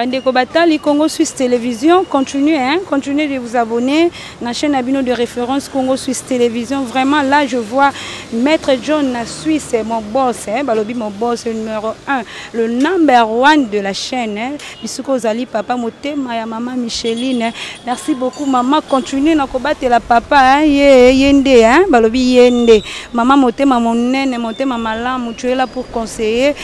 Bandeko Batali, Congo Suisse Télévision, continuez, hein, continuez de vous abonner à la chaîne Abino de référence Congo Suisse Télévision. Vraiment, là, je vois Maître John la Suisse, mon boss, hein, Balobi, mon boss numéro 1, le number 1 de la chaîne. Hein. Bisuko Zali, papa, motema, ya maman Micheline. Hein. Merci beaucoup, maman. Continuez à combattre la papa, hein, yende, hein, Balobi, yende. Maman, motema, mon nene, motema, malam, tu es là pour conseiller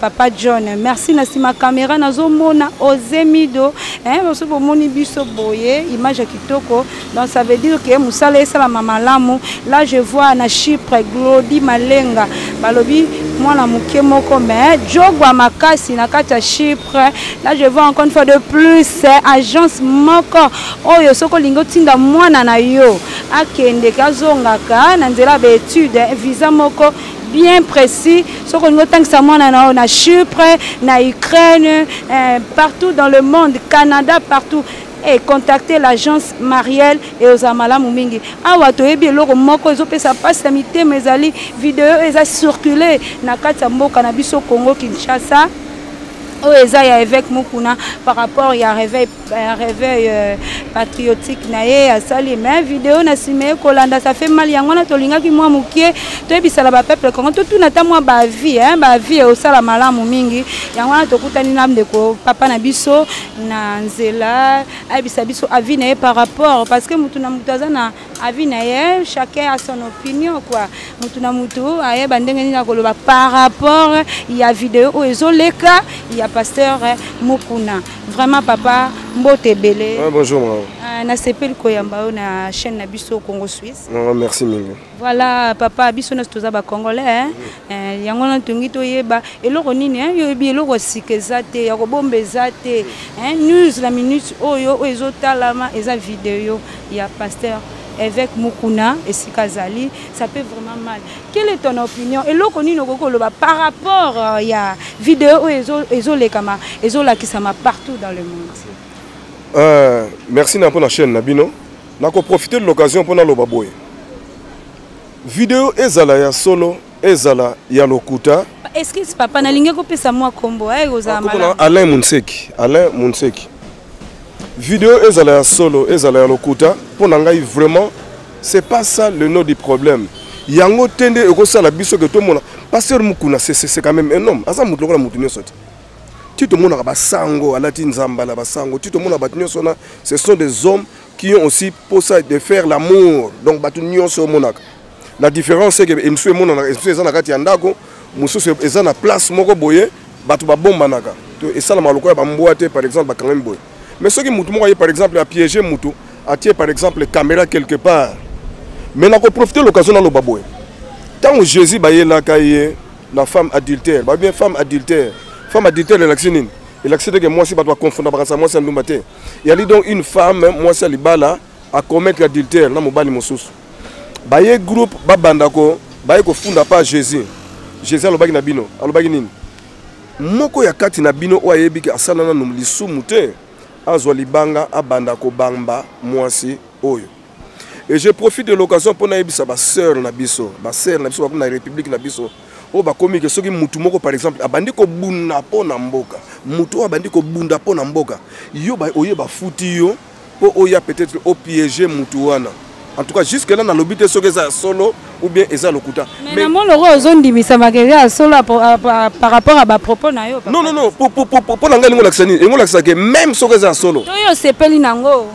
papa John. Merci, Nassi, ma caméra, nazo mona, ozemido, hein, parce que moni biso boye, image kitoko. Donc ça veut dire que Moussala et la maman lamu. Là, je vois na Chypre, Glody Malenga, Balobi, moi la mouké moko, mais Jogwa Makasi, na kata Chypre. Là, je vois encore une fois de plus, agence moko, oh yo soko lingo tinda mwana na yo, akende kazongaka, nanzela ba étude, visa moko, bien précis, ce qu'on entend que ça na Chypre, na Ukraine, partout dans le monde, Canada, partout. Et contacter l'agence Marielle et aux Amala Moumingi. Awa toyebi loko moko ezope sa passe la mité mes ali vidéo eza circulé na kata mboka na biso Congo Kinshasa. Oh, avec Mukuna par rapport à un réveil patriotique naé à sali mais vidéo na simé kolanda ça fait mal yango na tolinga ki moi mukie to bisala ba peuple Congo tout na ta moi ba vie hein ba vie au sala malamu mingi yango na tokutani na ndeko papa na biso na nzela ay biso avis naé par rapport parce que mutu na mutu azana avis naé chacun a son opinion quoi mutu na mutu aye bandenge ni na koloba par rapport il y a vidéo au ezoleka il y a pasteur Mukuna. Vraiment papa, mbote belé. Ah, bonjour maman. Na sepel koyamba na chaîne Nabiso Congo Suisse. Non, merci mille. Voilà papa biso na toza ba congolais hein. Yango na tungi to yeba eloko nini hein yo bi eloko sikezate ya kobombezate hein news la minute oyo ezotalama eza vidéo ya pasteur avec Mukuna et Sikazali, ça peut vraiment mal. Quelle est ton opinion? Et l'autre par rapport à la vidéo qui sont partout dans le monde. Merci pour la chaîne Nabino. Nous avons profité de l'occasion pour nous baboy. Vidéo ezala ya solo, ezala ya lokuta. Est-ce que papa na linga ko pesa moi combo Alain Mounseki. Vidéo ezala ya solo, ezala ya lokuta, pour nangai vraiment, c'est pas ça le nom du problème. Yango tende eko sala biso que tout le monde, pasteur Mukuna, c'est quand même un homme. Asa mutu la mutu nyosoti. Tout le monde a basango, alati nzamba la basango, tout le monde a battu nyosona. Ce sont des hommes qui ont aussi pour ça de faire l'amour. Donc battu nyoso monaka. La différence c'est que monsieur monana, monsieur ezana kati andako, monsieur ezana place moko boye, battu ba bomba naka. Et ça la maloko ba mboate par exemple ba quand même boye. Mais ceux qui m'ont par exemple à piéger Moutou, à tirer par exemple les caméras quelque part. Mais on a profité de l'occasion dans le baboué. Tant que Jésus est là, la femme adultère, bien femme adultère, elle accepte que moi si je dois confondre avec ça, moi c'est un matin. Il y a donc une femme, moi c'est libala à commettre l'adultère dans mon bali moussous. Baye groupe babandako, baye ko funda pas Jésus. Jésus alobaki na bino, alobaki nini? Moko ya kati na bino oyebi ki asana na lisumu te. Azwalibanga abandako bamba mwasi oyo. Et je profite de l'occasion pour naibisa ba sœur na biso na République na biso. O ba komi ke soki mutu moko par exemple abandi ko bunda po na mboka. Mutu abandi ko bunda po na mboka. Yo ba oye ba futi yo po oya peut-être au piéger mutu wana. En tout cas jusque là na lobité soki za solo ou bien eza lokuta. Mais na mon loro ozondi misamakeria solo par rapport à ba propos na yo. Non pour nanga lingo laksani, lingo laksake même soki za solo. To yo sepeli nango.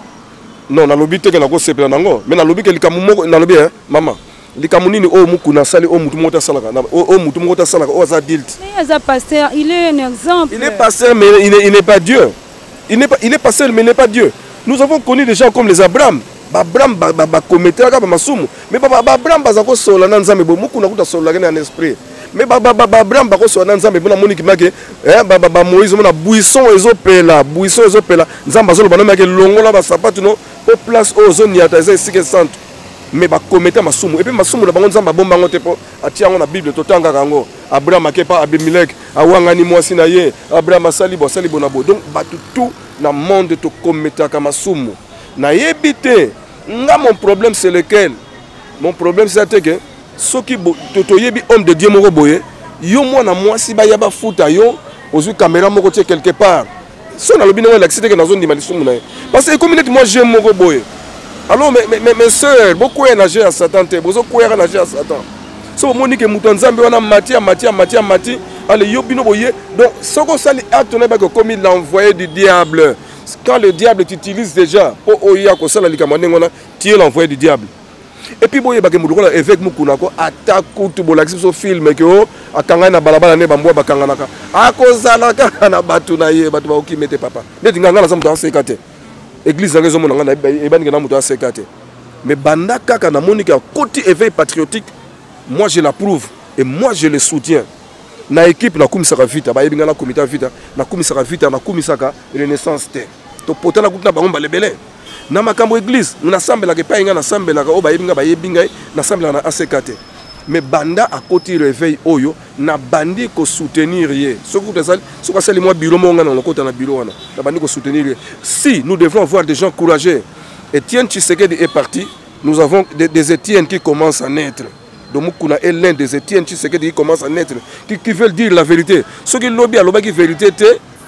Non na lobité que na ko sepela nango, mais na lobité que likamu moko na lobi hein maman. Likamu nini o Mukuna sali o mutu mota salaka, o mutu mota salaka o za dilt. Mais eza pasteur, il est un exemple. Il est pasteur mais il n'est pas Dieu. Il est pasteur mais il n'est pas Dieu. Nous avons connu des gens comme les Abraham. Abraham ba commettre ka ba masumu mais Abraham bazako sola na nzambe bo Mukuna kuta sola na esprit mais Abraham bako sola na nzambe bona moni kimake Moïse mona buisson ezopela nzambe azolo bana make longola ba sapatu no au place au zone ya taza sike centre mais ba commettre masumu et puis masumu la bango nzambe bomba ngote po atia ngo na Bible totanga kango Abraham akepa Abimelech awangani mwasi na ye Abraham asali bona bo donc batu tout na monde to commettre ka masumu na yebite. Mon problème c'est lequel? Mon problème c'est que ceux qui totoyebi homme de Dieu moko boye yo moi na moi si ba yaba futa yo ozu caméra moko tie quelque part Si on a le bien, l'accident que nous avons parce que comme moi j'aime mon robot. Alors mes soeurs, beaucoup ont nagé à Satan, beaucoup ont nagé à Satan. Si vous avez dit Nzambe on a mati, allez yobino boye. Donc ce qu'on s'est acte comme il l'a envoyé du diable. Quand le diable t'utilise déjà pour oya ko sala likamane ngona, tu es l'envoyé du diable. Et puis boye bake mudukola évêque mukuna ko attaque tout bolaxi so film que o akanga na balabala ne bambo bakanga naka. Akozala ka na batu na ye batu ba okimete papa. Ndeti nganga na samu sekate. Église na zomo ngana ebani na mutu sekate. Mais banda kaka na monika côté éveil patriotique, moi je l'approuve et moi je le soutiens. Na équipe na kumisaka vita ba yebinga na komita vita na kumisaka vita na kumisaka renaissance te. To potana kutna bango balebele. Na makambo église, na sambela ke painga na sambela ka o ba yebinga na sambela na ACKT. Mais banda à côté réveil oyo na bandi ko soutenir ye. Ce que moi bureau monga na kota na bureau wana. Na bandi ko soutenir ye. Si nous devons avoir des gens courageux. Etienne Tshisekedi est parti, nous avons des Etienne qui commencent à naître. Donc Mukuna est l'un des Etienne Tshisekedi qui commence à naître, qui veulent dire la vérité. Ceux qui lobby à l'obéi vérité,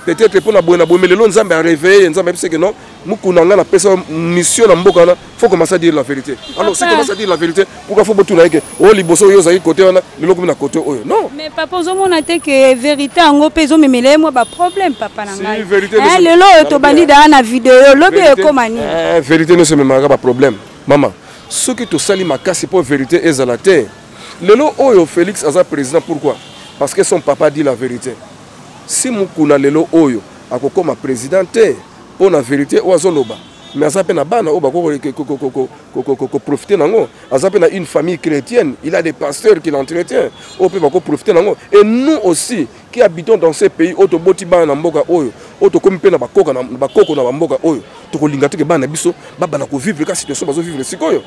peut-être pour la bonne mais le long Nzambe a réveillé, Nzambe sait que non, Mukuna a la personne mission dans Mboka, faut commencer à dire la vérité. Alors si on commence à dire la vérité, pourquoi faut tout naïque? Oh liboso yo zaï côté on a, le logo na côté oh non. Mais papa on a dit que vérité en opezo mais mêlé moi pas problème papa nanga. Si vérité. Le lo to bandi da na vidéo, lobby comme ani. Vérité ne se met pas problème. Maman, ce qui te sali ma casse pour vérité est à la terre. Le lot Oyo Félix Aza président, pourquoi? Parce que son papa dit la vérité. Si Mukuna le lot Oyo a comme président, pour la vérité, ou Azoloba. Mais Aza pena bana oba ko profiter nango. Aza pena une famille chrétienne, il a des pasteurs qui l'entretiennent. On peut profiter nango. Et nous aussi qui habitons dans ces pays, auto boti bana mboka Oyo, auto comme pena bakoko na mboka Oyo, to ko lingate ke bana biso, bana ko vivre ka situation bazo vivre sikoyo.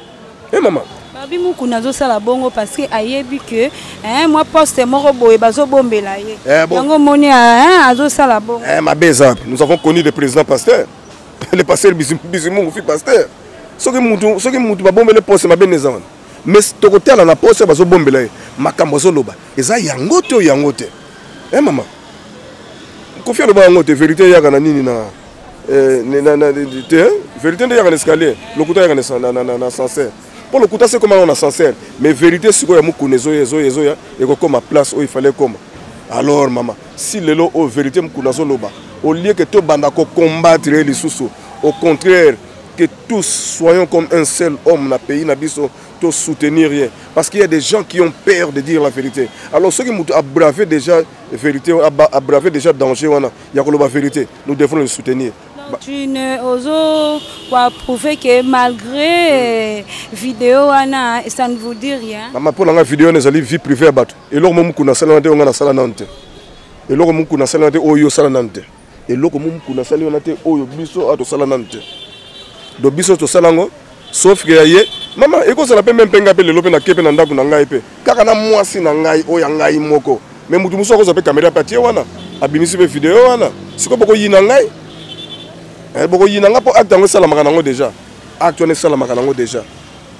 Eh maman. Babi mukuna zo sala bongo parce que ayebi que moi poste moko boye bazo bombela ye. Yango moni azo sala bongo. Ma beza, nous avons connu des présidents pasteurs. Les pasteurs Bizimungu fi pasteur. Ce que mutu ba bombele poste ma benezan. Mais to côté là na poste bazo bombela ye. Makambo zo loba. Eza yangote. Eh maman. Konfia loba yangote vérité ya kana nini na vérité nde ya kana escalier. Lokuta ya kana na sincère. Pour le coup, c'est comment on a sincère. Mais vérité, c'est quoi et comme ma place où il fallait comme. Alors, maman, si le lot au vérité, au lieu que tout bandako combattre les sous, au contraire, que tous soyons comme un seul homme dans le pays, tous soutenir rien. Parce qu'il y a des gens qui ont peur de dire la vérité. Alors, ceux qui ont bravé déjà la vérité, ont bravé déjà le danger, il y a la vérité. Nous devons le soutenir. Tu ne oses pas prouver que malgré vidéo, ça ne vous dit rien. Maman, pour la vidéo, nous allons vie privée à battre. Et là, on a salé, on a salé. Et là, on a salé, on a salé. Et là, on a salé, on a salé, on a salé. Donc, biso to salango, sauf que maman, et quand ça l'appelle même penga le lope na kepe na ndaku na ngai pe. Kaka na mwasi na ngai o ya ngai moko. Mais mutu muso ko ça peut caméra papier wana. Abimisi be vidéo wana. Siko boko yina ngai. Boko yina nga po acte ngo sala makanango déjà. Acte on sala makanango déjà.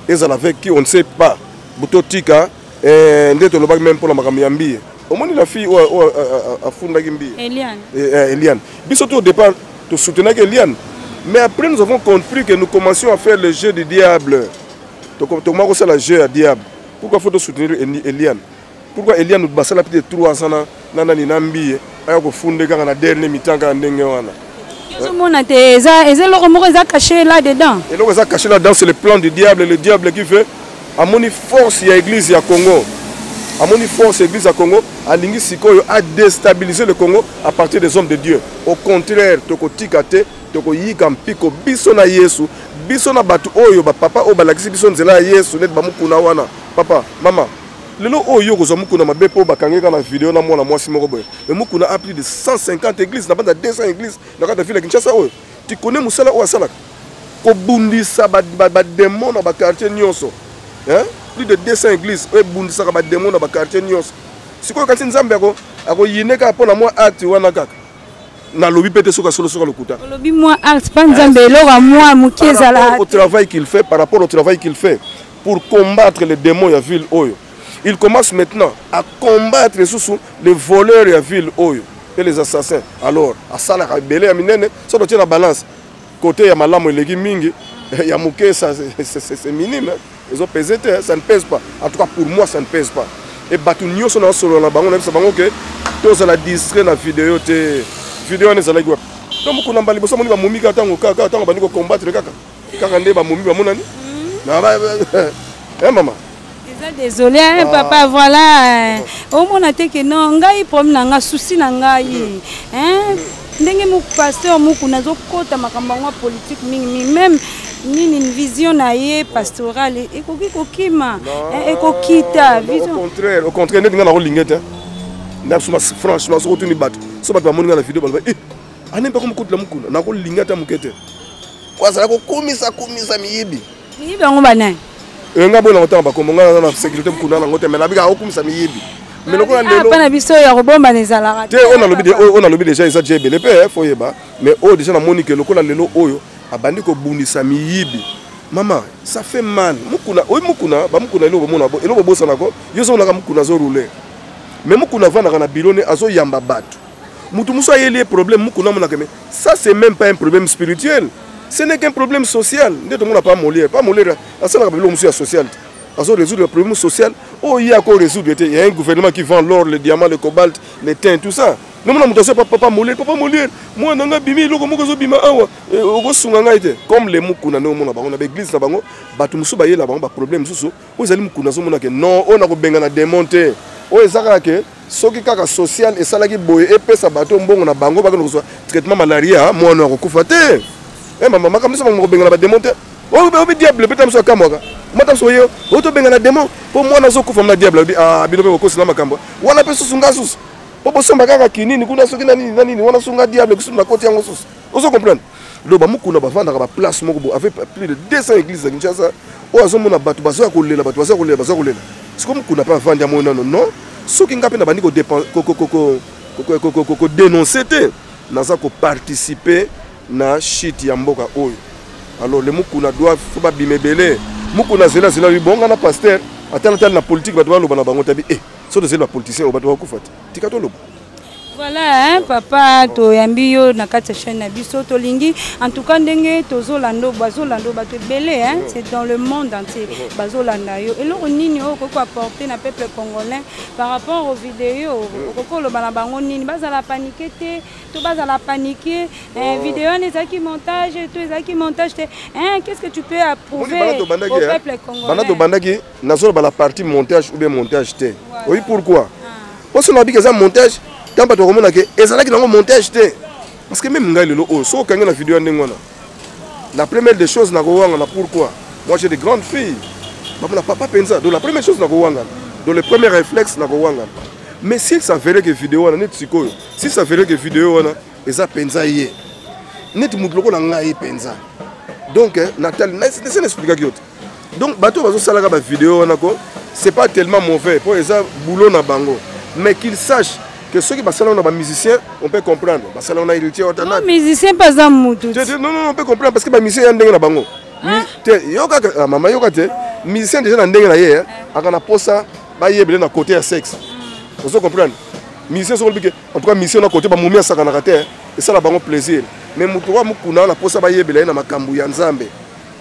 Et ça avec qui on ne sait pas. Buto tika ndeto lobaki même pour la makamiyambi. Au moins la fille a funda gimbi. Eliane. Eliane. Biso tout au départ to soutenir Eliane. Mais après, nous avons compris que nous commencions à faire le jeu du diable. Donc, comment c'est le jeu à diable? Pourquoi faut-il soutenir Eliane? Pourquoi Eliane nous basse la petite 3 ans dans la Nambi et qu'on fonde dans la dernière mi-temps quand on est caché là-dedans. Et là, caché là-dedans, c'est le plan du diable. Le diable qui fait, à mon force, il y a l'église, il y a Congo. À mon force, l'église à Congo, à l'Ingisiko, a déstabilisé le Congo à partir des hommes de Dieu. Au contraire, Tokotikate, Toko Yikam Piko, Bisona Yesu, Bisona Batu Oyo, Papa Obalakisi, Bison Zela Yesu, Net Bamukuna Wana, Papa, Maman. Le lot Oyo, Mukuna Mabepo, Bakangé, dans la vidéo, dans moi, Simorobe. Le Mukuna a plus de 150 églises, n'a pas de 200 églises, dans la ville de Kinshasa. Tu connais Moussala ou Asalak? Kobundi Sabat démon dans le quartier Nyonso. Plus de 200 églises, Bundi Sabat démon dans le quartier Nyonso. Si quoi, quand Nzambeko, ako yineka pour la moi acte wanaka. Na lobby pété sur le kuta. Lobby moi acte pas Nzambe lora moi mukezala. Au travail qu'il fait, par rapport au travail qu'il fait pour combattre les démons de ville Oyo. Il commence maintenant à combattre les voleurs de ville Oyo. et les assassins. Alors, à ça, la belé, ça doit être la balance. Côté, il y a Malam et les Mingi, il y a Mouké, c'est minime. Ils ont pesé, ça ne pèse pas. En tout cas, pour moi, ça ne pèse pas. Et Batounio, sont sur la banque, on a vu que tous la distrait la vidéo, vidéo, on est à la gueule. Donc, on a dit que on va moumi quand on va combattre le caca. Quand on va moumi, on va hein, maman? Désolé, hein, papa, voilà. Au moins, on a dit que non, on a eu problème, on a souci, on a eu. Ndenge mu pasteur mu kuna zo kota makamba politique même ni une vision naie pastorale ekoki kokima ekokita vision au contraire ndenge na rolingete na franchement so retourner battre so battre ba la vidéo ba anem pas comme kotla mukuna na rolingata mukete kwa sala ko komisa miyibi ngo bana nga bona otanga ba komonga na sécurité mukuna na ngote mais na bika okumisa miyibi. Mais le on a lobby déjà ça j'ai belé mais déjà na monique le kola lelo oyo abandi ko bundisa miyibi maman ça fait mal mukuna ba mukuna elo bomona elo bobosa nako yozo na mukuna zo rouler mais mukuna vana kana bilone azo yamba batu mutu muso ayeli problème mukuna mona mais ça c'est même pas un problème spirituel, ce n'est qu'un problème social. Ndeto mona pas molir ça na bilo muso social azo résoudre le problème social. Oh, il y a encore résoudre. Il y a un gouvernement qui vend l'or, le diamant, le cobalt, les teintes, tout ça. Non, non, papa moulir. Moi, je suis bimi, comme les moukuna, on a l'église, on a problème. Non, on a démonté. On a ce qui est social et ça qui boye et ça bateau on a bango traitement malaria moi on a recouvert. Eh maman, comme ça on a démonté. Oh, mais diable, peut-être que Kamoga. Moi, soyez, auto bengana démon. Pour moi, na zoko fama diable. Ah, bino ko sina makamba. Wana peso sunga sus. Popo somba kaka kinini kuna soki nani wana sunga diable que na côté yango sus. Oso comprendre. Lo ba mukuna ba vanda ba place moko avec plus de 200 églises à Kinshasa. O azomo na batu bazo kolela batu bazo kolela. C'est comme kuna pas vendre mo non. Soki ngape na bandi ko dénoncer te. Naza ko participer na shit ya mboka oyo. Alors les mukuna doivent faut pas bimebele mukuna zela lui bonga na pasteur atala na politique ba doit lo bana bango tabi so de zela politicien o ba doit kufata tikato lo. Voilà, hein, papa, to yambio na kati chaîne na biso to lingi. En tout cas, ndenge tozo lando bato belé, hein, c'est dans le monde entier. Bazo landa yo. Et là on nini o ko apporter na peuple congolais par rapport aux vidéos. Ko lo bana bango nini baza la paniquer te, to baza la paniquer. Vidéo ne zaki montage, to zaki montage te. Hein, qu'est-ce que tu peux approuver au peuple congolais? Bana to bandaki nazo ba la partie montage ou bien montage te. Oui, pourquoi? Parce qu'on a dit que ça montage quand tu as dit que ça montage parce que même la vidéo la première des choses pourquoi moi j'ai des grandes filles papa pensa donc la première chose donc le premier réflexe mais si ça ferait que vidéo si ça ferait que vidéo et ça pensa hier net mutloko na ngai pensa donc Nathalie c'est explication donc bateau bazo sala ka vidéo c'est pas tellement mauvais pour ça boulot na bango mais qu'ils sachent que ceux qui passent là, on a musiciens, on peut comprendre. Parce que on a hérité au Tana. Musicien pas un moutou. Non, on peut comprendre parce que les musiciens sont dans bango. Maman yokate, musicien déjà dans dengue là hier, akana posa, ba yebele na côté à sexe. Vous comprenez? Musicien sont obligés. En tout cas, musicien na côté ba mumia sakana kate, et ça la bango plaisir. Mais mutuwa mukuna na posa ba yebele na makambu ya nzambe.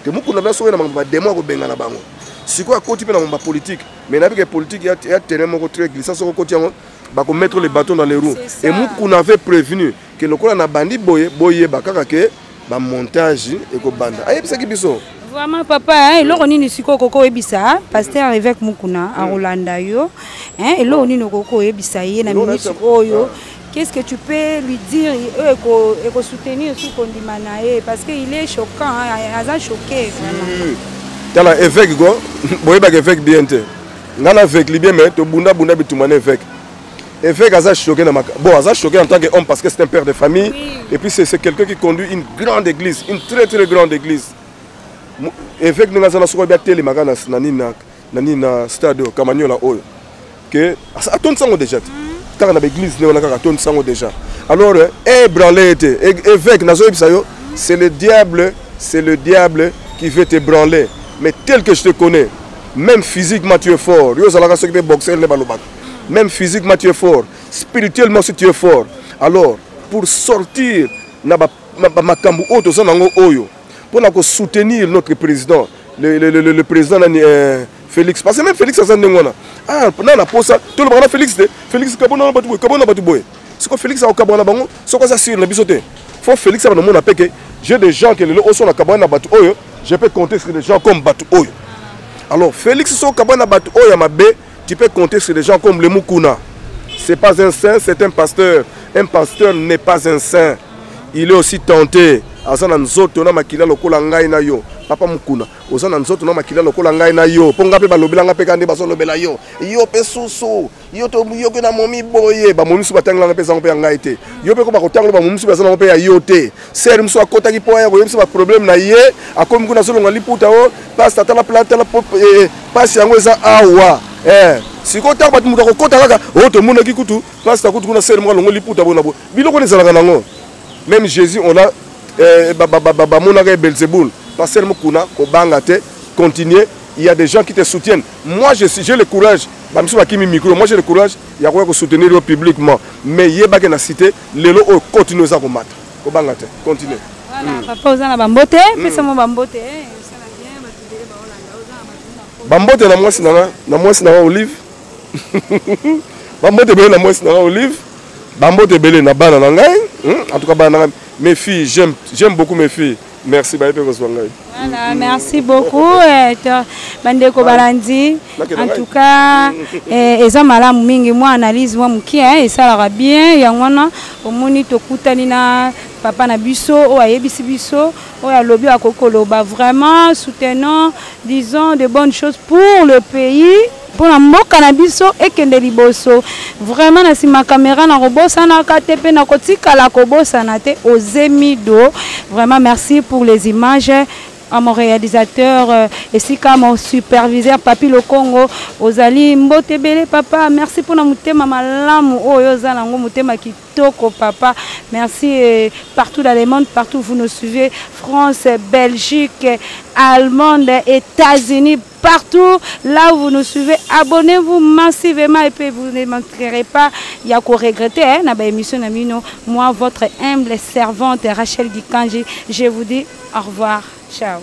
Que mukuna na so na ba demo ko benga na bango. Siko a côté pe na ba politique, mais na bi que politique ya terrain moko très glissant so côté yango. Bah, mettre les bâtons dans les roues. Et nous, on avait prévenu que le coup a bandi boye bakake ba montage et ko banda. Aïe ça qui biso. Vraiment papa hein, là on est siko koko ebisa pasteur avec mukuna à Rolanda yo hein et là on est koko ebisa yé na ministre oyo. Qu'est-ce que tu peux lui dire et ko soutenir sous kondimana parce que il est choquant hein, il a choqué vraiment. Tala évêque go, boye ba évêque bien té. Ngana évêque libyen mais to bunda bitumane évêque. Évêque a choqué en tant qu'homme parce que c'est un père de famille. Oui. Et puis c'est quelqu'un qui conduit une grande église, une très très grande église. Évêque nous avons souvent bien télé magana nani na stade Kamanyola oyo. Que à ton sang déjà. Car na église nous on a ton sang déjà. Alors branler évêque nazo bisayo, c'est le diable qui veut te branler. Mais tel que je te connais, même physiquement tu es fort. Yo zalaka s'occuper boxer le balobak. Même physiquement tu es fort, spirituellement si tu es fort, Alors, pour sortir na makambu oto sanango oyo, pour soutenir notre président, le président Félix, parce que même Félix Azandengona, ah, na posa, tout le monde Félix Kabona Batoué, Kabona Batoué. C'est que Félix a Kabona Bango, c'est quoi ça sur la bisoté. Faut Félix a mon appel. J'ai des gens qui sont na Kabona Batoué, je peux compter sur des gens comme Batoué. Alors Félix so Kabona Batoué à ma baie, tu peux compter sur des gens comme le Mukuna. C'est pas un saint, c'est un pasteur. Un pasteur n'est pas un saint. Il est aussi tenté. Azana nzoto na makila lokola ngai na yo. Papa Mukuna. Ozana nzoto na makila lokola ngai na yo. Ponga pe balobela nga pe kande baso lobela yo. Yo pe susu. Yo to yo ke na momi boye. Ba momi su batangla nga pe zango pe ngai te. Yo pe ko ba kotanglo ba momi su bazana pe ya yo te. Ser mso akota ki po ya ko yemso ba problème na ye. Akomi kuna solo ngali puta o. Pasta tala plata la pasi yango eza awa. Si ko ta ba muta ko kota kaka. O to mona ki kutu. Pasta kutu kuna ser mo longo liputa bona bo. Biloko ne zalaka nango. Même Jésus on a Belzéboul, parce que continuer, il y a des gens qui te soutiennent. Moi j'ai le courage, moi j'ai le courage, il y a quoi soutenir publiquement. Mais il y a pas que cité, les lots continuent à combattre. Continuer. Voilà, papa aux ana bambote, pesa mo bambote, ça va bien, batudele ba Olanda, bambote na moi na olive. Bambote belé na moi na olive. Bambote belé na bana na ngai. En tout cas bana mes filles, j'aime beaucoup mes filles. Merci Baïpe Roswangai. Voilà, merci beaucoup Bandeko Balandi. En tout cas, eza malamu mingi moi analyse moi muki et ça ira bien. Yangwana omoni tokutani na papa na biso o ayebisi biso o ya lobi akokoloba vraiment soutenant disons de bonnes choses pour le pays. Pour la mboka na biso ekende liboso vraiment na sima caméra na robosa na katepe na kotika la kobosa na te ozemido vraiment merci pour les images à mon réalisateur et si comme mon superviseur Papi Le Congo ozali mbotebele papa merci pour na mutema malamu oyo zala ngo mutema kitoko papa merci partout dans le monde partout vous nous suivez France Belgique Allemagne États-Unis partout là où vous nous suivez abonnez-vous massivement et puis vous ne manquerez pas il y a quoi regretter hein na ba émission na mino moi votre humble servante Rachel Gikanji je vous dis au revoir ciao.